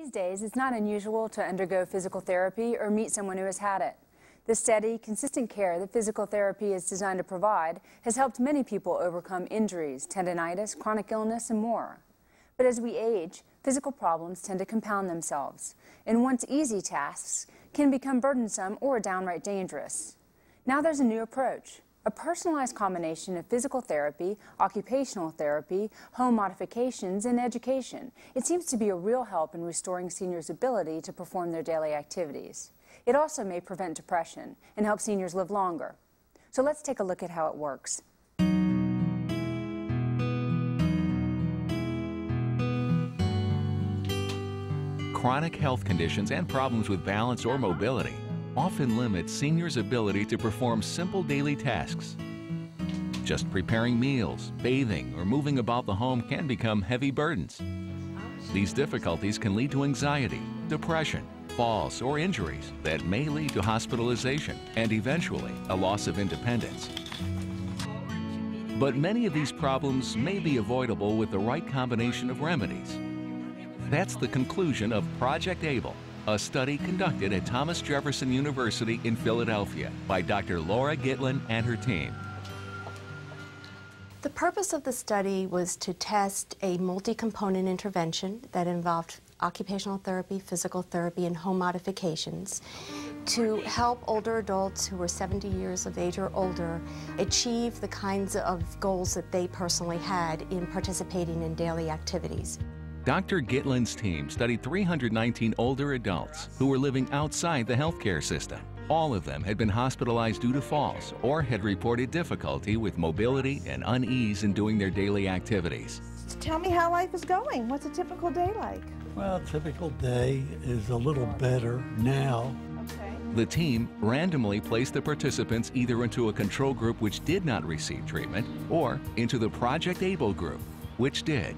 These days, it's not unusual to undergo physical therapy or meet someone who has had it. The steady, consistent care that physical therapy is designed to provide has helped many people overcome injuries, tendinitis, chronic illness, and more. But as we age, physical problems tend to compound themselves, and once easy tasks can become burdensome or downright dangerous. Now there's a new approach. A personalized combination of physical therapy, occupational therapy, home modifications, and education. It seems to be a real help in restoring seniors' ability to perform their daily activities. It also may prevent depression and help seniors live longer. So let's take a look at how it works. Chronic health conditions and problems with balance or mobility often limit seniors' ability to perform simple daily tasks. Just preparing meals, bathing, or moving about the home can become heavy burdens. These difficulties can lead to anxiety, depression, falls, or injuries that may lead to hospitalization and eventually a loss of independence. But many of these problems may be avoidable with the right combination of remedies. That's the conclusion of Project ABLE, a study conducted at Thomas Jefferson University in Philadelphia by Dr. Laura Gitlin and her team. The purpose of the study was to test a multi-component intervention that involved occupational therapy, physical therapy, and home modifications to help older adults who were 70 years of age or older achieve the kinds of goals that they personally had in participating in daily activities. Dr. Gitlin's team studied 319 older adults who were living outside the healthcare system. All of them had been hospitalized due to falls or had reported difficulty with mobility and unease in doing their daily activities. Tell me how life is going. What's a typical day like? Well, a typical day is a little better now. Okay. The team randomly placed the participants either into a control group which did not receive treatment or into the Project ABLE group, which did.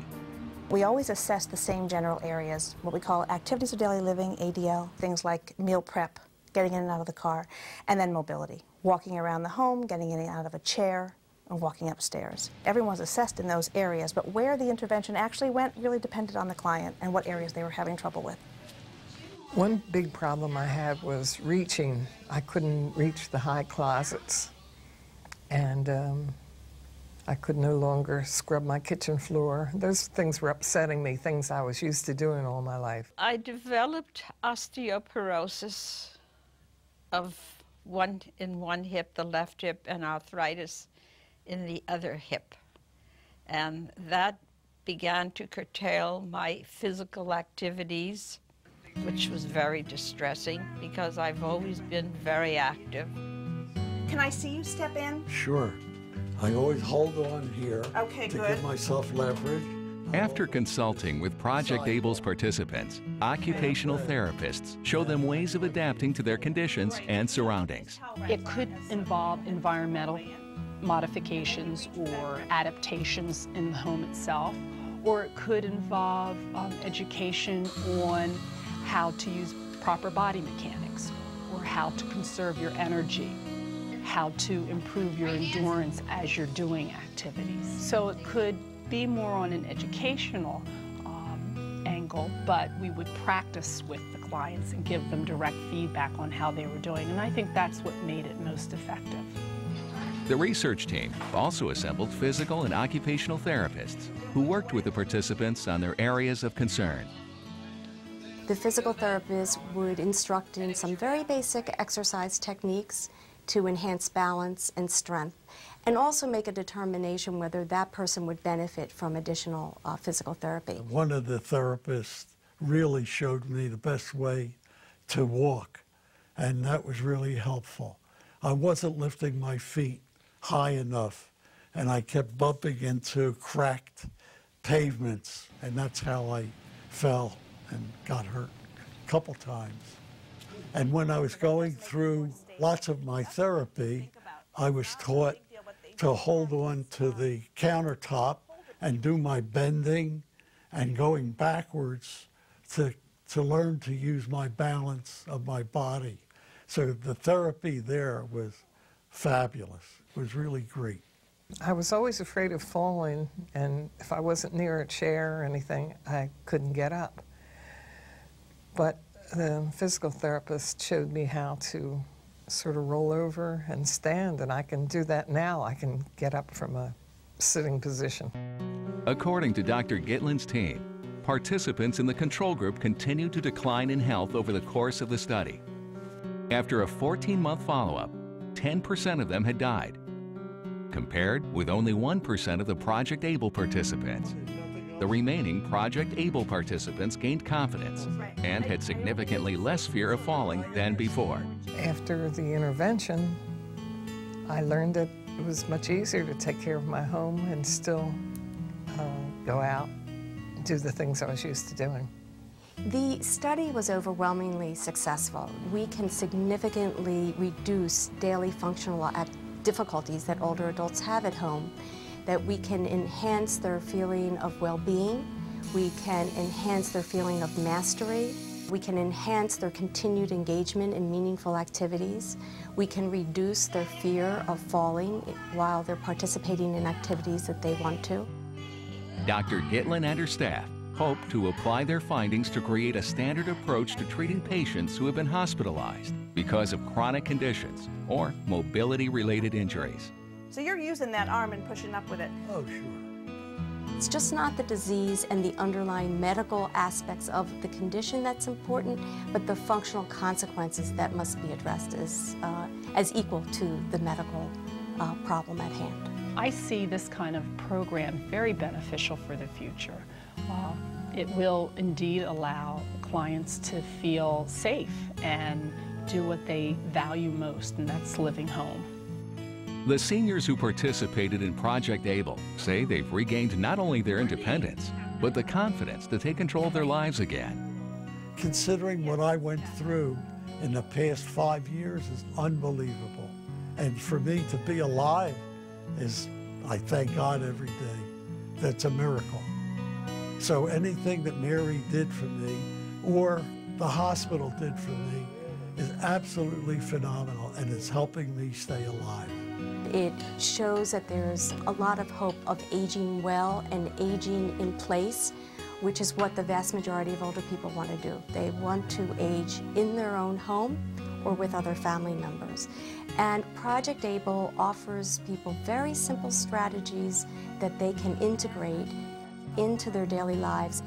We always assess the same general areas, what we call activities of daily living, ADL, things like meal prep, getting in and out of the car, and then mobility, walking around the home, getting in and out of a chair, and walking upstairs. Everyone's assessed in those areas, but where the intervention actually went really depended on the client and what areas they were having trouble with. One big problem I had was reaching. I couldn't reach the high closets, and I could no longer scrub my kitchen floor. Those things were upsetting me, things I was used to doing all my life. I developed osteoporosis in one hip, the left hip, and arthritis in the other hip. And that began to curtail my physical activities, which was very distressing because I've always been very active. Can I see you step in? Sure. I always hold on here Okay, to good. give myself leverage. After consulting with Project ABLE's participants, occupational therapists show them ways of adapting to their conditions and surroundings. It could involve environmental modifications or adaptations in the home itself, or it could involve education on how to use proper body mechanics, or how to conserve your energy, how to improve your endurance as you're doing activities. So it could be more on an educational angle, but we would practice with the clients and give them direct feedback on how they were doing, and I think that's what made it most effective. The research team also assembled physical and occupational therapists who worked with the participants on their areas of concern. The physical therapist would instruct in some very basic exercise techniques to enhance balance and strength, and also make a determination whether that person would benefit from additional physical therapy. One of the therapists really showed me the best way to walk, and that was really helpful. I wasn't lifting my feet high enough, and I kept bumping into cracked pavements, and that's how I fell and got hurt a couple times. And when I was going through lots of my therapy, I was taught to hold on to the countertop and do my bending and going backwards to learn to use my balance of my body. So the therapy there was fabulous. It was really great. I was always afraid of falling, and if I wasn't near a chair or anything, I couldn't get up. But the physical therapist showed me how to sort of roll over and stand, and I can do that now. I can get up from a sitting position. According to Dr. Gitlin's team, participants in the control group continued to decline in health over the course of the study. After a 14-month follow-up, 10% of them had died, compared with only 1% of the Project ABLE participants. The remaining Project ABLE participants gained confidence and had significantly less fear of falling than before. After the intervention, I learned that it was much easier to take care of my home and still go out and do the things I was used to doing. The study was overwhelmingly successful. We can significantly reduce daily functional difficulties that older adults have at home, that we can enhance their feeling of well-being, we can enhance their feeling of mastery, we can enhance their continued engagement in meaningful activities, we can reduce their fear of falling while they're participating in activities that they want to. Dr. Gitlin and her staff hope to apply their findings to create a standard approach to treating patients who have been hospitalized because of chronic conditions or mobility-related injuries. So you're using that arm and pushing up with it. Oh, sure. It's just not the disease and the underlying medical aspects of the condition that's important, but the functional consequences that must be addressed as equal to the medical problem at hand. I see this kind of program very beneficial for the future. It will indeed allow clients to feel safe and do what they value most, and that's living home. The seniors who participated in Project ABLE say they've regained not only their independence, but the confidence to take control of their lives again. Considering what I went through in the past 5 years is unbelievable. And for me to be alive is, I thank God every day. That's a miracle. So anything that Mary did for me, or the hospital did for me, is absolutely phenomenal, and it's helping me stay alive. It shows that there's a lot of hope of aging well and aging in place, which is what the vast majority of older people want to do. They want to age in their own home or with other family members. And Project ABLE offers people very simple strategies that they can integrate into their daily lives.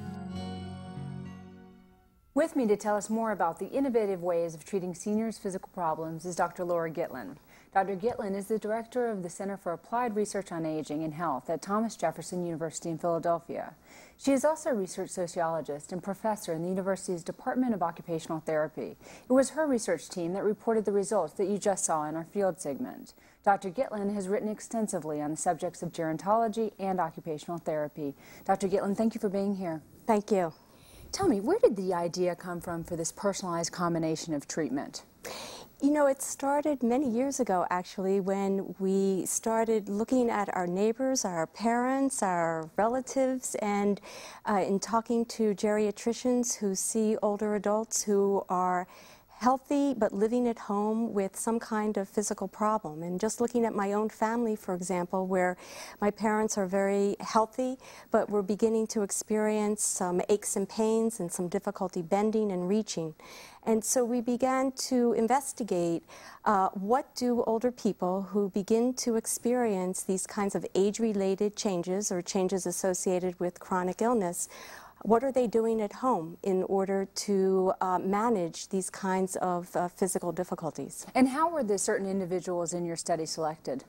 With me to tell us more about the innovative ways of treating seniors' physical problems is Dr. Laura Gitlin. Dr. Gitlin is the director of the Center for Applied Research on Aging and Health at Thomas Jefferson University in Philadelphia. She is also a research sociologist and professor in the university's Department of Occupational Therapy. It was her research team that reported the results that you just saw in our field segment. Dr. Gitlin has written extensively on the subjects of gerontology and occupational therapy. Dr. Gitlin, thank you for being here. Thank you. Tell me, where did the idea come from for this personalized combination of treatment? You know, it started many years ago, actually, when we started looking at our neighbors, our parents, our relatives, and in talking to geriatricians who see older adults who are healthy but living at home with some kind of physical problem. And just looking at my own family, for example, where my parents are very healthy, but we're beginning to experience some aches and pains and some difficulty bending and reaching. And so we began to investigate what do older people who begin to experience these kinds of age-related changes or changes associated with chronic illness, what are they doing at home in order to manage these kinds of physical difficulties? And how were the certain individuals in your study selected?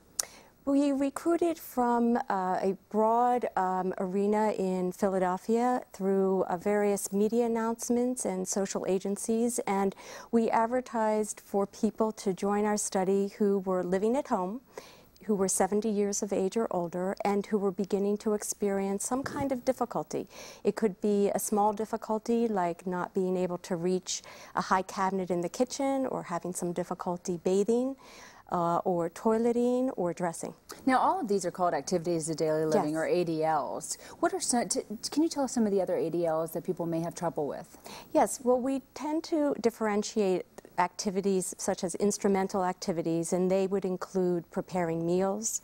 We recruited from a broad arena in Philadelphia through various media announcements and social agencies, and we advertised for people to join our study who were living at home, who were 70 years of age or older, and who were beginning to experience some kind of difficulty. It could be a small difficulty like not being able to reach a high cabinet in the kitchen, or having some difficulty bathing, or toileting, or dressing. Now, all of these are called activities of daily living, Yes. or ADLs. What are some, can you tell us some of the other ADLs that people may have trouble with? Yes, well, we tend to differentiate activities such as instrumental activities, and they would include preparing meals,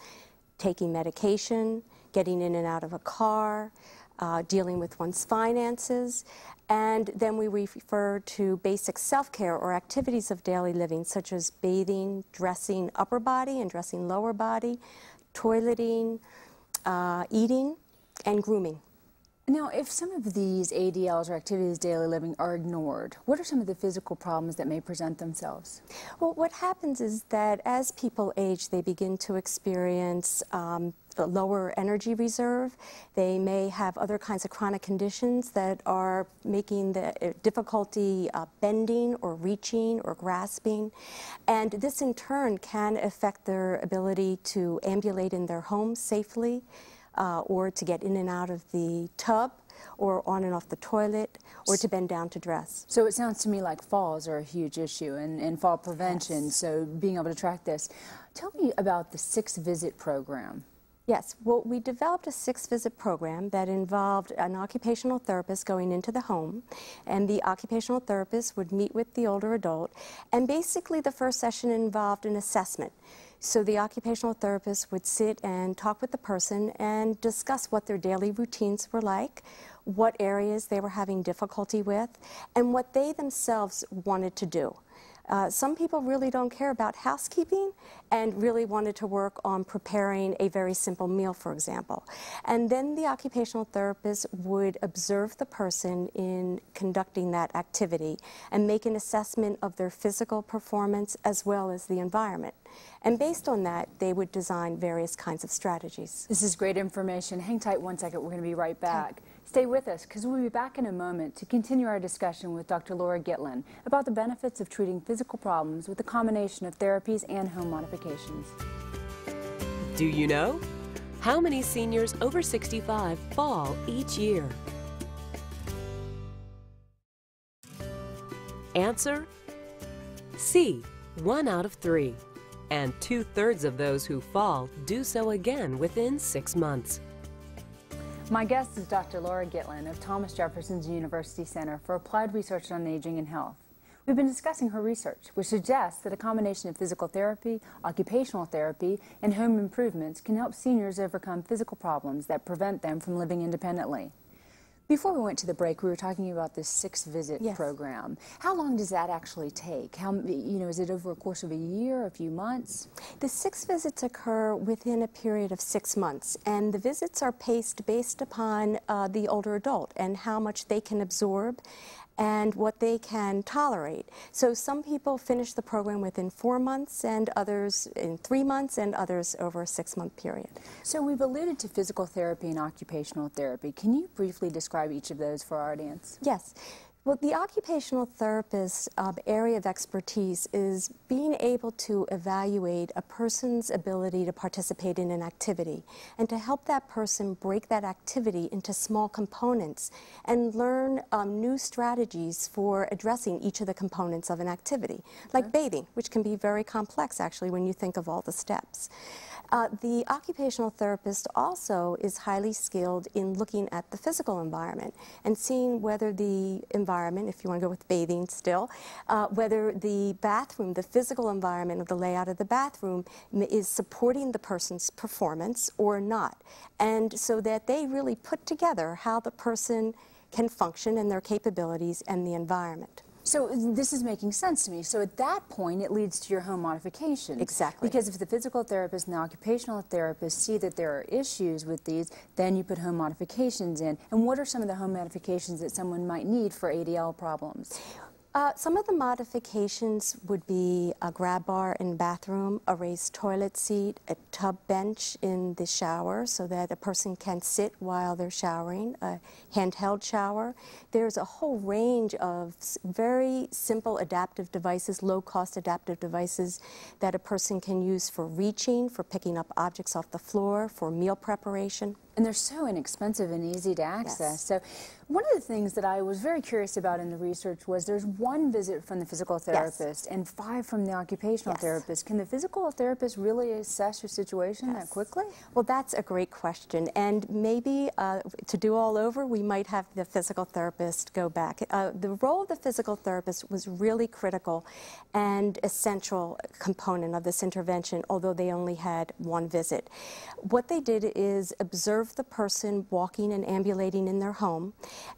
taking medication, getting in and out of a car, dealing with one's finances, and then we refer to basic self-care or activities of daily living, such as bathing, dressing upper body and dressing lower body, toileting, eating, and grooming. Now, if some of these ADLs or activities of daily living are ignored, what are some of the physical problems that may present themselves? Well, what happens is that as people age, they begin to experience a lower energy reserve. They may have other kinds of chronic conditions that are making the difficulty bending or reaching or grasping. And this in turn can affect their ability to ambulate in their homes safely, or to get in and out of the tub, or on and off the toilet, or to bend down to dress. So it sounds to me like falls are a huge issue, and fall prevention, yes. So being able to track this. Tell me about the 6-visit program. Yes, well, we developed a 6-visit program that involved an occupational therapist going into the home, and the occupational therapist would meet with the older adult, and basically the first session involved an assessment. So the occupational therapist would sit and talk with the person and discuss what their daily routines were like, what areas they were having difficulty with, and what they themselves wanted to do. Some people really don't care about housekeeping and really wanted to work on preparing a very simple meal, for example. And then the occupational therapist would observe the person in conducting that activity and make an assessment of their physical performance as well as the environment. And based on that, they would design various kinds of strategies. This is great information. Hang tight one second. We're going to be right back. Okay. Stay with us, because we'll be back in a moment to continue our discussion with Dr. Laura Gitlin about the benefits of treating physical problems with a combination of therapies and home modifications. Do you know? How many seniors over 65 fall each year? Answer: C, 1 out of 3. And 2/3 of those who fall do so again within 6 months. My guest is Dr. Laura Gitlin of Thomas Jefferson University Center for Applied Research on Aging and Health. We've been discussing her research, which suggests that a combination of physical therapy, occupational therapy, and home improvements can help seniors overcome physical problems that prevent them from living independently. Before we went to the break, we were talking about this 6-visit yes. program. How long does that actually take? Is it over a course of a year, a few months? The 6 visits occur within a period of 6 months, and the visits are paced based upon the older adult and how much they can absorb and what they can tolerate. So some people finish the program within 4 months, and others in 3 months, and others over a 6-month period. So we've alluded to physical therapy and occupational therapy. Can you briefly describe each of those for our audience? Yes. Well, the occupational therapist's area of expertise is being able to evaluate a person's ability to participate in an activity and to help that person break that activity into small components and learn new strategies for addressing each of the components of an activity, like bathing, which can be very complex actually when you think of all the steps. The occupational therapist also is highly skilled in looking at the physical environment and seeing whether the environment, if you want to go with bathing still, whether the bathroom, the physical environment of the layout of the bathroom is supporting the person's performance or not. And so that they really put together how the person can function and their capabilities and the environment. So this is making sense to me. So at that point, it leads to your home modifications. Exactly. Because if the physical therapist and the occupational therapist see that there are issues with these, then you put home modifications in. And what are some of the home modifications that someone might need for ADL problems? Some of the modifications would be a grab bar in the bathroom, a raised toilet seat, a tub bench in the shower so that a person can sit while they're showering, a handheld shower. There's a whole range of very simple adaptive devices, low-cost adaptive devices that a person can use for reaching, for picking up objects off the floor, for meal preparation. And they're so inexpensive and easy to access. Yes. So one of the things that I was very curious about in the research was there's 1 visit from the physical therapist and 5 from the occupational therapist. Can the physical therapist really assess your situation that quickly? Well, that's a great question. And maybe to do all over, we might have the physical therapist go back. The role of the physical therapist was really critical and essential component of this intervention, although they only had 1 visit. What they did is observe observed the person walking and ambulating in their home,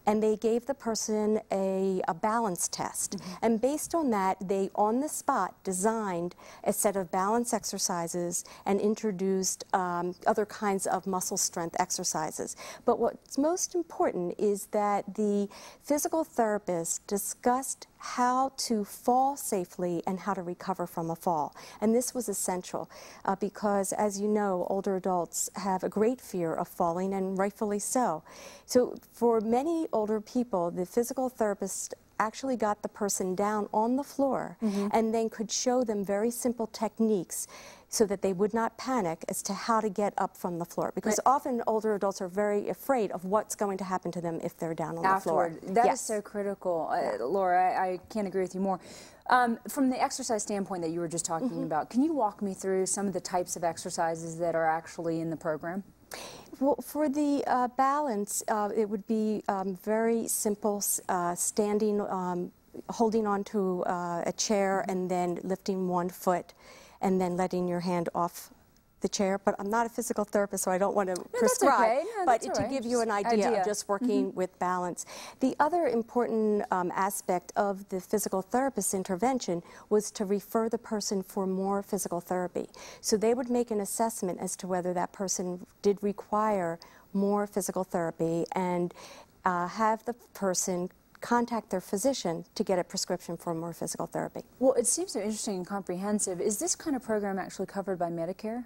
and they gave the person a balance test. And based on that, they, on the spot, designed a set of balance exercises and introduced other kinds of muscle strength exercises. But what's most important is that the physical therapist discussed how to fall safely and how to recover from a fall. And this was essential because, as you know, older adults have a great fear of falling, and rightfully so. So for many older people, the physical therapist actually got the person down on the floor and then could show them very simple techniques so that they would not panic as to how to get up from the floor. Because often older adults are very afraid of what's going to happen to them if they're down on the floor. That is so critical. Laura, I can't agree with you more. From the exercise standpoint that you were just talking about, can you walk me through some of the types of exercises that are actually in the program? Well, for the balance, it would be very simple standing, holding onto a chair and then lifting one foot and then letting your hand off the chair. But I'm not a physical therapist, so I don't want to prescribe. Okay. No, but that's to give you an idea of just working with balance. The other important aspect of the physical therapist intervention was to refer the person for more physical therapy. So they would make an assessment as to whether that person did require more physical therapy and have the person contact their physician to get a prescription for more physical therapy. Well, it seems so interesting and comprehensive. Is this kind of program actually covered by Medicare?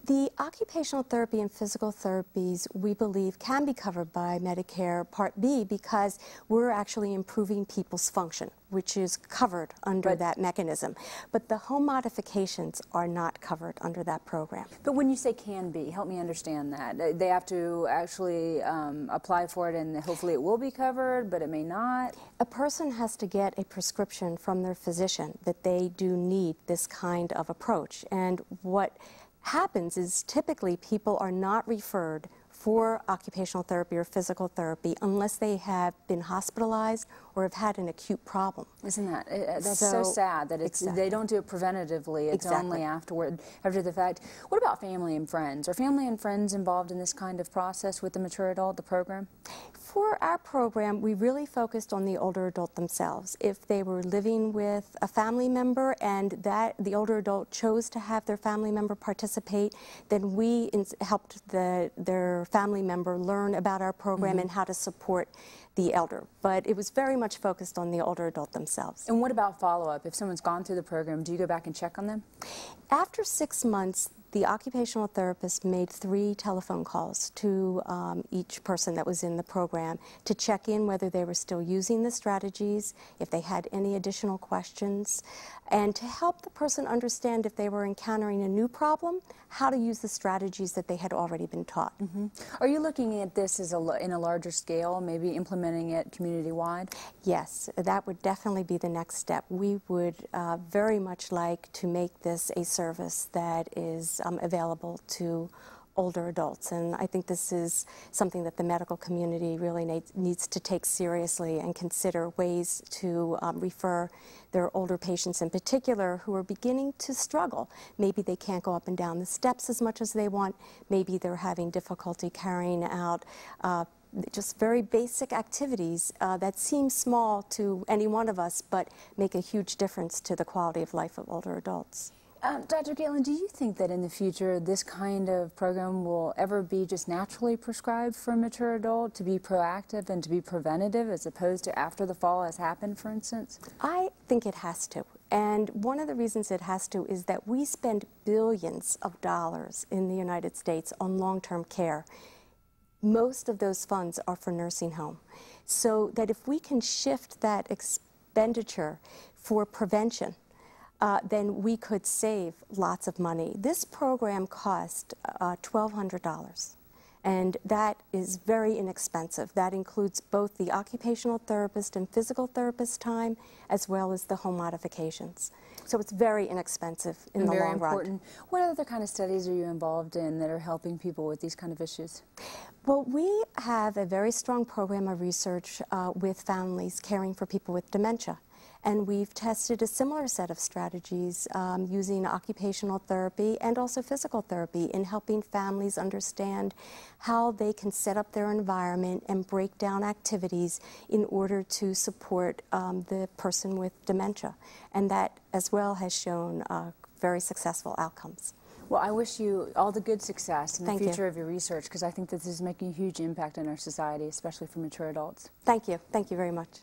The occupational therapy and physical therapies, we believe, can be covered by Medicare Part B because we're actually improving people's function, which is covered under that mechanism. But the home modifications are not covered under that program. But when you say can be, help me understand that. They have to actually apply for it, and hopefully it will be covered, but it may not. A person has to get a prescription from their physician that they do need this kind of approach. And what happens is typically people are not referred for occupational therapy or physical therapy unless they have been hospitalized or have had an acute problem. Isn't that, that's so sad that it's, they don't do it preventatively, it's only after the fact. What about family and friends? Are family and friends involved in this kind of process with the mature adult, the program? For our program, we really focused on the older adult themselves. If they were living with a family member and that the older adult chose to have their family member participate, then we helped their family member learn about our program and how to support the elder. But it was very much focused on the older adult themselves. And what about follow-up? If someone's gone through the program, do you go back and check on them? After 6 months, the occupational therapist made 3 telephone calls to each person that was in the program to check in whether they were still using the strategies, if they had any additional questions, and to help the person understand if they were encountering a new problem, how to use the strategies that they had already been taught. Are you looking at this as in a larger scale, maybe implementing it community-wide? Yes, that would definitely be the next step. We would very much like to make this a service that is available to older adults, and I think this is something that the medical community really needs to take seriously and consider ways to refer their older patients in particular who are beginning to struggle. Maybe they can't go up and down the steps as much as they want, maybe they're having difficulty carrying out just very basic activities that seem small to any one of us but make a huge difference to the quality of life of older adults. Dr. Galen, do you think that in the future this kind of program will ever be just naturally prescribed for a mature adult, to be proactive and to be preventative as opposed to after the fall has happened, for instance? I think it has to. And one of the reasons it has to is that we spend billions of dollars in the United States on long-term care. Most of those funds are for nursing home. So that if we can shift that expenditure for prevention, then we could save lots of money. This program cost $1,200, and that is very inexpensive. That includes both the occupational therapist and physical therapist time, as well as the home modifications. So it's very inexpensive in the long run. What other kind of studies are you involved in that are helping people with these kind of issues? Well, we have a very strong program of research with families caring for people with dementia. And we've tested a similar set of strategies using occupational therapy and also physical therapy in helping families understand how they can set up their environment and break down activities in order to support the person with dementia. And that as well has shown very successful outcomes. Well, I wish you all the good success in the Thank future you. of your research, because I think that this is making a huge impact on our society, especially for mature adults. Thank you. Thank you very much.